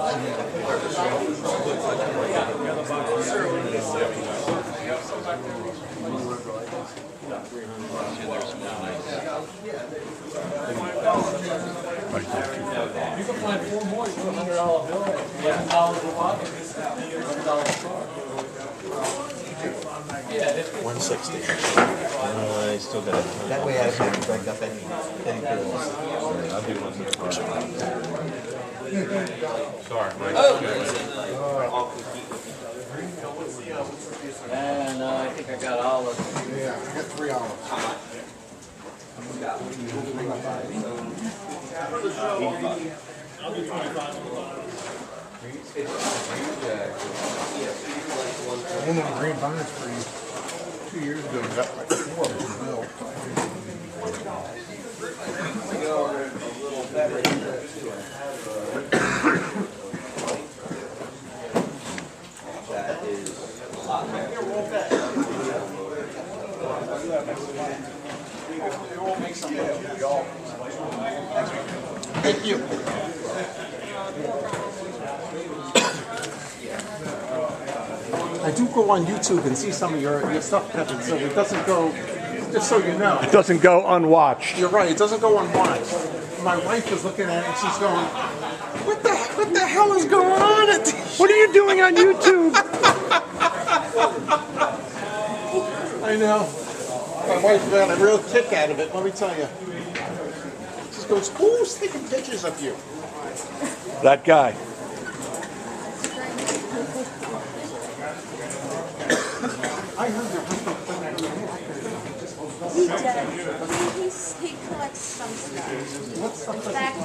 You can find 4 more. You put $100 bill, $11 in the pocket, $11 a car. Yeah, 160. I still got it. That way I don't have to break up any bills. I'll do one for the car. Sorry, Mike. and I think I got all of them. Yeah, I got 3 olives. I'll do 25. One of the green bonnets for you 2 years ago, got like 4 of them bill. That is a lot Thank you. I do go on YouTube and see some of your stuff, Kevin, so it doesn't go, just so you know. It doesn't go unwatched. You're right, it doesn't go unwatched. My wife is looking at it and she's going, what the hell is going on at this? What are you doing on YouTube? I know. My wife got a real kick out of it, let me tell you. She goes, who's taking pictures of you? That guy. I heard your husband. He does. He collects some stuff. What's something? Back